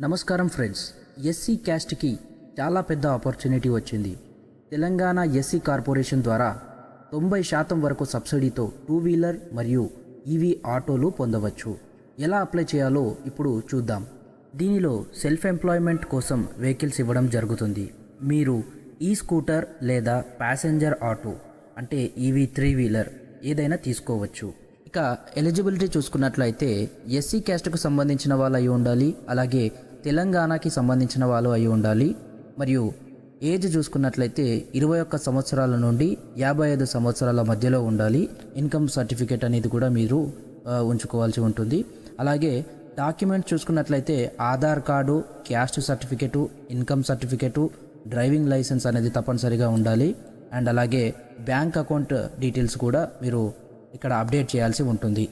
నమస్కారం friends. SC క్యాస్ట్కి చాలా పెద్ద ఆపర్చునిటీ వచ్చింది. తెలంగాణ ఎస్సీ కార్పొరేషన్ ద్వారా 90% వరకు సబ్సిడీతో 2 వీలర్ మరియు ఈవీ ఆటోలు పొందవచ్చు. ఎలా అప్లై చేయాలో ఇప్పుడు చూద్దాం. దీనిలో సెల్ఫ్ ఎంప్లాయ్మెంట్ కోసం వెహికల్స్ ఇవ్వడం జరుగుతుంది. మీరు ఈ స్కూటర్ లేదా ప్యాసింజర్ ఆటో అంటే ఈవీ 3 వీలర్ ఏదైనా తీసుకోవచ్చు. ఇక ఎలిజిబిలిటీ చూసుకున్నట్లయితే ఎస్సీ క్యాస్ట్కు సంబంధించిన వాళ్ళు అయి ఉండాలి, అలాగే తెలంగాణకి సంబంధించిన వాళ్ళు అయి ఉండాలి, మరియు ఏజ్ చూసుకున్నట్లయితే 21 సంవత్సరాల నుండి 55 సంవత్సరాల మధ్యలో ఉండాలి. ఇన్కమ్ సర్టిఫికేట్ అనేది కూడా మీరు ఉంచుకోవాల్సి ఉంటుంది. అలాగే డాక్యుమెంట్ చూసుకున్నట్లయితే Aadhaar card, caste certificate, income certificate, driving licence అనేది తప్పనిసరిగా ఉండాలి. అండ్ అలాగే బ్యాంక్ అకౌంట్ డీటెయిల్స్ కూడా మీరు ఇక్కడ అప్డేట్ చేయాల్సి ఉంటుంది.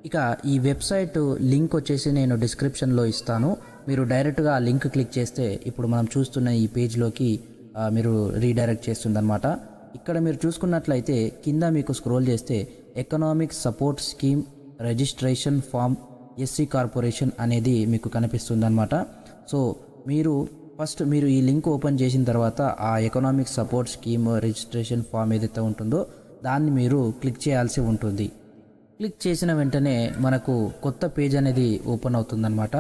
ఇక ఈ వెబ్సైట్ లింక్ వచ్చేసి నేను డిస్క్రిప్షన్లో ఇస్తాను. మీరు డైరెక్ట్గా ఆ లింక్ క్లిక్ చేస్తే ఇప్పుడు మనం చూస్తున్న ఈ పేజ్లోకి మీరు రీడైరెక్ట్ చేస్తుందన్నమాట. ఇక్కడ మీరు చూసుకున్నట్లయితే కింద మీకు స్క్రోల్ చేస్తే economic support scheme registration form SC corporation అనేది మీకు కనిపిస్తుందన్నమాట. సో ఫస్ట్ మీరు ఈ లింక్ ఓపెన్ చేసిన తర్వాత ఆ economic support scheme registration form ఏదైతే ఉంటుందో దాన్ని మీరు క్లిక్ చేయాల్సి ఉంటుంది. క్లిక్ చేసిన వెంటనే మనకు కొత్త పేజ్ అనేది ఓపెన్ అవుతుందన్నమాట.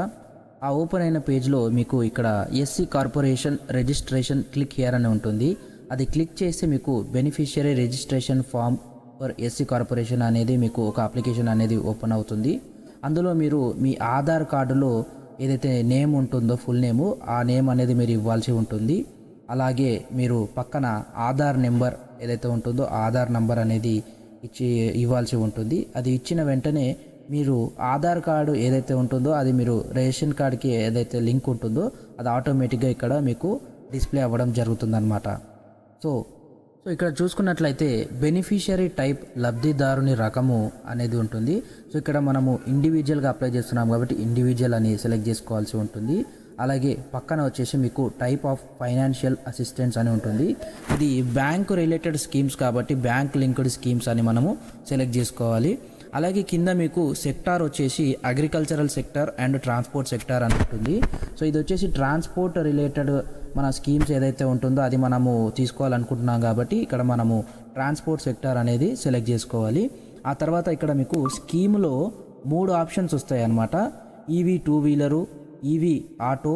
ఆ ఓపెన్ అయిన పేజ్లో మీకు ఇక్కడ SC corporation registration click here అని ఉంటుంది. అది క్లిక్ చేస్తే మీకు beneficiary registration form for SC corporation అనేది మీకు ఒక అప్లికేషన్ అనేది ఓపెన్ అవుతుంది. అందులో మీరు మీ ఆధార్ కార్డులో ఏదైతే నేమ్ ఉంటుందో ఫుల్ నేము, ఆ నేమ్ అనేది మీరు ఇవ్వాల్సి ఉంటుంది. అలాగే మీరు పక్కన ఆధార్ నెంబర్ ఏదైతే ఉంటుందో ఆధార్ నెంబర్ అనేది ఇవ్వాల్సి ఉంటుంది. అది ఇచ్చిన వెంటనే మీరు ఆధార్ కార్డు ఏదైతే ఉంటుందో అది మీరు రేషన్ కార్డుకి ఏదైతే లింక్ ఉంటుందో అది ఆటోమేటిక్గా ఇక్కడ మీకు డిస్ప్లే అవ్వడం జరుగుతుందన్నమాట. సో ఇక్కడ చూసుకున్నట్లయితే బెనిఫిషియరీ టైప్ లబ్ధిదారుని రకము అనేది ఉంటుంది. సో ఇక్కడ మనము ఇండివిజువల్గా అప్లై చేస్తున్నాం కాబట్టి ఇండివిజువల్ అని సెలెక్ట్ చేసుకోవాల్సి ఉంటుంది. అలాగే పక్కన వచ్చేసి మీకు టైప్ ఆఫ్ ఫైనాన్షియల్ అసిస్టెన్స్ అని ఉంటుంది. ఇది బ్యాంకు రిలేటెడ్ స్కీమ్స్ కాబట్టి బ్యాంక్ లింక్డ్ స్కీమ్స్ అని మనము సెలెక్ట్ చేసుకోవాలి. అలాగే కింద మీకు సెక్టార్ వచ్చేసి agricultural sector and transport sector అని ఉంటుంది. సో ఇది వచ్చేసి ట్రాన్స్పోర్ట్ రిలేటెడ్ మన స్కీమ్స్ ఏదైతే ఉంటుందో అది మనము తీసుకోవాలనుకుంటున్నాం కాబట్టి ఇక్కడ మనము ట్రాన్స్పోర్ట్ సెక్టార్ అనేది సెలెక్ట్ చేసుకోవాలి. ఆ తర్వాత ఇక్కడ మీకు స్కీమ్లో 3 ఆప్షన్స్ వస్తాయి అన్నమాట. ఈవీ 2 వీలరు, ఈవీ ఆటో,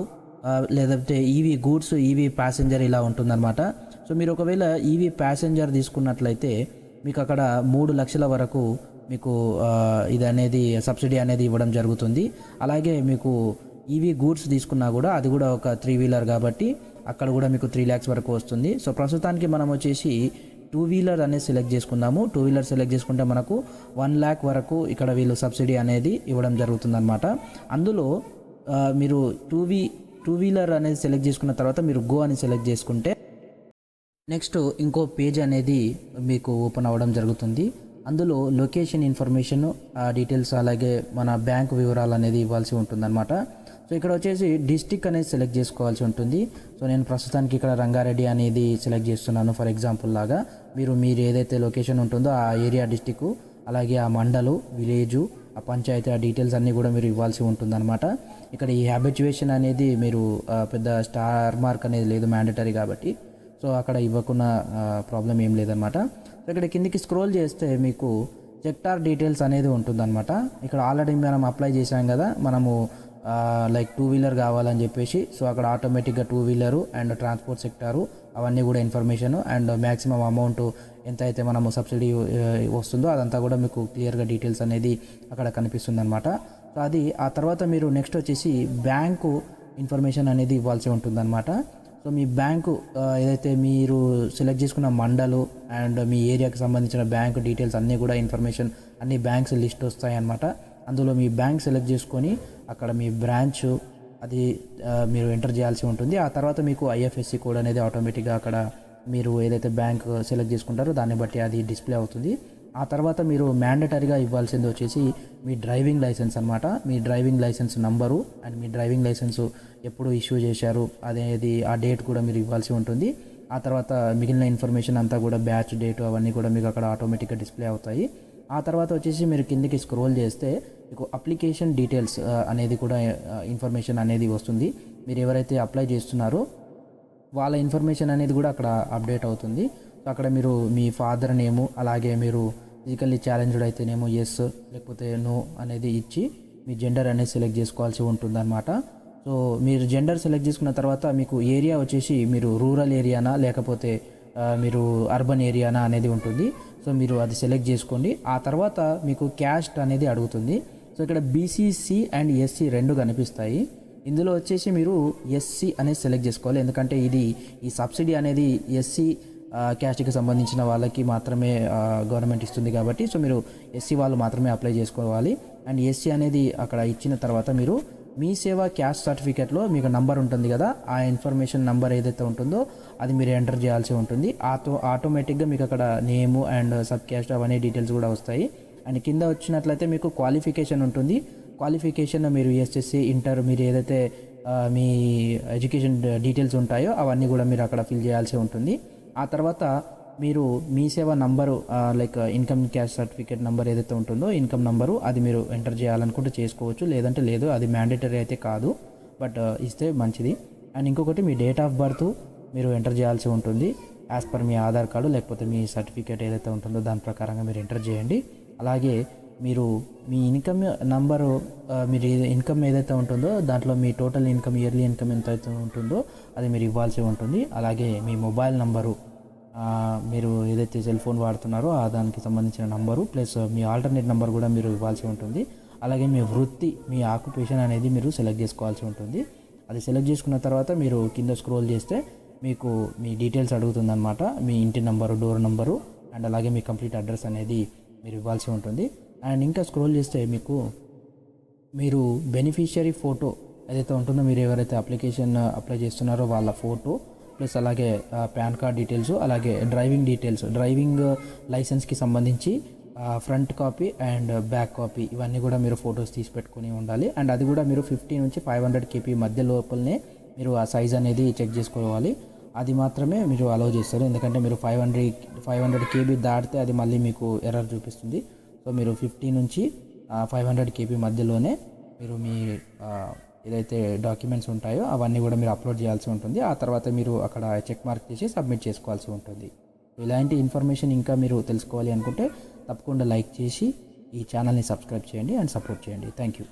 లేదంటే ఈవీ గూడ్స్, ఈవీ ప్యాసింజర్ ఇలా ఉంటుందన్నమాట. సో మీరు ఒకవేళ ఈవీ ప్యాసింజర్ తీసుకున్నట్లయితే మీకు అక్కడ 3 లక్షల వరకు మీకు ఇది అనేది సబ్సిడీ అనేది ఇవ్వడం జరుగుతుంది. అలాగే మీకు ఈవీ గూడ్స్ తీసుకున్నా కూడా అది కూడా ఒక 3 వీలర్ కాబట్టి అక్కడ కూడా మీకు 3 lakhs వరకు వస్తుంది. సో ప్రస్తుతానికి మనం వచ్చేసి 2 వీలర్ అనేది సెలెక్ట్ చేసుకున్నాము. 2 వీలర్ సెలెక్ట్ చేసుకుంటే మనకు 1 lakh వరకు ఇక్కడ వీళ్ళు సబ్సిడీ అనేది ఇవ్వడం జరుగుతుందన్నమాట. అందులో మీరు 2 వీలర్ అనేది సెలెక్ట్ చేసుకున్న తర్వాత మీరు గో అని సెలెక్ట్ చేసుకుంటే నెక్స్ట్ ఇంకో పేజ్ అనేది మీకు ఓపెన్ అవ్వడం జరుగుతుంది. అందులో లొకేషన్ ఇన్ఫర్మేషన్ డీటెయిల్స్ అలాగే మన బ్యాంక్ వివరాలు అనేది ఇవ్వాల్సి ఉంటుందన్నమాట. సో ఇక్కడ వచ్చేసి డిస్టిక్ అనేది సెలెక్ట్ చేసుకోవాల్సి ఉంటుంది. సో నేను ప్రస్తుతానికి ఇక్కడ రంగారెడ్డి అనేది సెలెక్ట్ చేస్తున్నాను ఫర్ ఎగ్జాంపుల్ లాగా. మీరు ఏదైతే లొకేషన్ ఉంటుందో ఆ ఏరియా డిస్టిక్, అలాగే ఆ మండలు, విలేజు, ఆ పంచాయతీ, ఆ డీటెయిల్స్ అన్నీ కూడా మీరు ఇవ్వాల్సి ఉంటుందన్నమాట. ఇక్కడ ఈ హ్యాబిచువేషన్ అనేది మీరు పెద్ద స్టార్ మార్క్ అనేది లేదు మ్యాండటరీ కాబట్టి, సో అక్కడ ఇవ్వకుండా ప్రాబ్లం ఏం లేదనమాట. సో ఇక్కడ కిందికి స్క్రోల్ చేస్తే మీకు సెక్టార్ డీటెయిల్స్ అనేది ఉంటుందన్నమాట. ఇక్కడ ఆల్రెడీ మనం అప్లై చేసాం కదా, మనము లైక్ 2 వీలర్ కావాలని చెప్పేసి, సో అక్కడ ఆటోమేటిక్గా 2 వీలరు అండ్ ట్రాన్స్పోర్ట్ సెక్టారు అవన్నీ కూడా ఇన్ఫర్మేషన్ అండ్ మ్యాక్సిమం అమౌంట్ ఎంత అయితే మనము సబ్సిడీ వస్తుందో అదంతా కూడా మీకు క్లియర్గా డీటెయిల్స్ అనేది అక్కడ కనిపిస్తుంది అనమాట. సో అది ఆ తర్వాత మీరు నెక్స్ట్ వచ్చేసి బ్యాంకు ఇన్ఫర్మేషన్ అనేది ఇవ్వాల్సి ఉంటుందన్నమాట. సో మీ బ్యాంకు ఏదైతే మీరు సెలెక్ట్ చేసుకున్న మండలు అండ్ మీ ఏరియాకి సంబంధించిన బ్యాంకు డీటెయిల్స్ అన్నీ కూడా ఇన్ఫర్మేషన్ అన్ని బ్యాంక్స్ లిస్ట్ వస్తాయన్నమాట. అందులో మీ బ్యాంక్ సెలెక్ట్ చేసుకొని అక్కడ మీ బ్రాంచ్ అది మీరు ఎంటర్ చేయాల్సి ఉంటుంది. ఆ తర్వాత మీకు ఐఎఫ్ఎస్సి కోడ్ అనేది ఆటోమేటిక్గా అక్కడ మీరు ఏదైతే బ్యాంక్ సెలెక్ట్ చేసుకుంటారో దాన్ని బట్టి అది డిస్ప్లే అవుతుంది. ఆ తర్వాత మీరు మ్యాండటరీగా ఇవ్వాల్సింది వచ్చేసి మీ డ్రైవింగ్ లైసెన్స్ అనమాట. మీ డ్రైవింగ్ లైసెన్స్ నంబరు అండ్ మీ డ్రైవింగ్ లైసెన్స్ ఎప్పుడు ఇష్యూ చేశారు అనేది ఆ డేట్ కూడా మీరు ఇవ్వాల్సి ఉంటుంది. ఆ తర్వాత మిగిలిన ఇన్ఫర్మేషన్ అంతా కూడా బ్యాచ్ డేట్ అవన్నీ కూడా మీకు అక్కడ ఆటోమేటిక్గా డిస్ప్లే అవుతాయి. ఆ ఆ తర్వాత వచ్చేసి మీరు కిందికి స్క్రోల్ చేస్తే మీకు అప్లికేషన్ డీటెయిల్స్ అనేది కూడా ఇన్ఫర్మేషన్ అనేది వస్తుంది. మీరు ఎవరైతే అప్లై చేస్తున్నారో వాళ్ళ ఇన్ఫర్మేషన్ అనేది కూడా అక్కడ అప్డేట్ అవుతుంది. సో అక్కడ మీరు మీ ఫాదర్ నేము, అలాగే మీరు ఫిజికల్లీ ఛాలెంజ్డ్ అయితేనేమో ఎస్ లేకపోతే నో అనేది ఇచ్చి మీ జెండర్ అనేది సెలెక్ట్ చేసుకోవాల్సి ఉంటుందన్నమాట. సో మీరు జెండర్ సెలెక్ట్ చేసుకున్న తర్వాత మీకు ఏరియా వచ్చేసి మీరు రూరల్ ఏరియానా లేకపోతే మీరు అర్బన్ ఏరియానా అనేది ఉంటుంది. సో మీరు అది సెలెక్ట్ చేసుకోండి. ఆ తర్వాత మీకు క్యాస్ట్ అనేది అడుగుతుంది. సో ఇక్కడ బీసీసీ అండ్ ఎస్సీ రెండు కనిపిస్తాయి. ఇందులో వచ్చేసి మీరు ఎస్సీ అనేది సెలెక్ట్ చేసుకోవాలి, ఎందుకంటే ఈ సబ్సిడీ అనేది ఎస్సీ క్యాస్ట్కి సంబంధించిన వాళ్ళకి మాత్రమే గవర్నమెంట్ ఇస్తుంది కాబట్టి సో మీరు ఎస్సీ వాళ్ళు మాత్రమే అప్లై చేసుకోవాలి. అండ్ ఎస్సీ అనేది అక్కడ ఇచ్చిన తర్వాత మీరు మీ సేవ క్యాస్ట్ సర్టిఫికేట్లో మీకు నంబర్ ఉంటుంది కదా, ఆ ఇన్ఫర్మేషన్ నంబర్ ఏదైతే ఉంటుందో అది మీరు ఎంటర్ చేయాల్సి ఉంటుంది. ఆటోమేటిక్గా మీకు అక్కడ నేము అండ్ సబ్ క్యాస్ట్ అవన్నీ డీటెయిల్స్ కూడా వస్తాయి. అండ్ కింద వచ్చినట్లయితే మీకు క్వాలిఫికేషన్ ఉంటుంది. క్వాలిఫికేషన్ మీరు ఎస్ఎస్సి ఇంటర్ మీరు ఏదైతే మీ ఎడ్యుకేషన్ డీటెయిల్స్ ఉంటాయో అవన్నీ కూడా మీరు అక్కడ ఫిల్ చేయాల్సి ఉంటుంది. ఆ తర్వాత మీరు మీ సేవ number like income cash certificate number ఏదైతే ఉంటుందో ఇన్కమ్ నెంబరు అది మీరు ఎంటర్ చేయాలనుకుంటే చేసుకోవచ్చు, లేదంటే లేదు, అది మ్యాండేటరీ అయితే కాదు, బట్ ఇస్తే మంచిది. అండ్ ఇంకొకటి మీ డేట్ ఆఫ్ బర్త్ మీరు ఎంటర్ చేయాల్సి ఉంటుంది యాజ్ పర్ మీ ఆధార్ కార్డు లేకపోతే మీ సర్టిఫికేట్ ఏదైతే ఉంటుందో దాని ప్రకారంగా మీరు ఎంటర్ చేయండి. అలాగే మీరు మీ ఇన్కమ్ నంబరు మీరు ఇన్కమ్ ఏదైతే ఉంటుందో దాంట్లో మీ టోటల్ ఇన్కమ్ ఇయర్లీ ఇన్కమ్ ఎంత అయితే ఉంటుందో అది మీరు ఇవ్వాల్సి ఉంటుంది. అలాగే మీ మొబైల్ నంబరు మీరు ఏదైతే సెల్ ఫోన్ వాడుతున్నారో దానికి సంబంధించిన నంబరు ప్లస్ మీ ఆల్టర్నేట్ నెంబర్ కూడా మీరు ఇవ్వాల్సి ఉంటుంది. అలాగే మీ వృత్తి మీ ఆక్యుపేషన్ అనేది మీరు సెలెక్ట్ చేసుకోవాల్సి ఉంటుంది. అది సెలెక్ట్ చేసుకున్న తర్వాత మీరు కింద స్క్రోల్ చేస్తే మీకు మీ డీటెయిల్స్ అడుగుతుందన్నమాట. మీ ఇంటి నెంబరు, డోర్ నెంబరు అండ్ అలాగే మీ కంప్లీట్ అడ్రస్ అనేది మీరు ఇవ్వాల్సి ఉంటుంది. అండ్ ఇంకా స్క్రోల్ చేస్తే మీరు బెనిఫిషియరీ ఫోటో ఏదైతే ఉంటుందో మీరు ఎవరైతే అప్లికేషన్ అప్లై చేస్తున్నారో వాళ్ళ ఫోటో ప్లస్ అలాగే పాన్ కార్డ్ డీటెయిల్స్, అలాగే డ్రైవింగ్ డీటెయిల్స్, డ్రైవింగ్ లైసెన్స్కి సంబంధించి front copy and back copy ఇవన్నీ కూడా మీరు ఫొటోస్ తీసి పెట్టుకుని ఉండాలి. అండ్ అది కూడా మీరు 50 నుంచి 500 kb మధ్య లోపలనే మీరు ఆ సైజ్ అనేది చెక్ చేసుకోవాలి. అది మాత్రమే మీరు అలౌ చేస్తారు, ఎందుకంటే మీరు 500 kb దాటితే అది మళ్ళీ మీకు ఎర్రర్ చూపిస్తుంది. సో మీరు 50 నుంచి 500 kb మధ్యలోనే మీరు మీ ఏదైతే డాక్యుమెంట్స్ ఉంటాయో అవన్నీ కూడా మీరు అప్లోడ్ చేయాల్సి ఉంటుంది. ఆ తర్వాత మీరు అక్కడ చెక్ మార్క్ చేసి సబ్మిట్ చేసుకోవాల్సి ఉంటుంది. ఇలాంటి ఇన్ఫర్మేషన్ ఇంకా మీరు తెలుసుకోవాలి అనుకుంటే తప్పకుండా లైక్ చేసి ఈ ఛానల్ని సబ్స్క్రైబ్ చేయండి అండ్ సపోర్ట్ చేయండి. Thank you.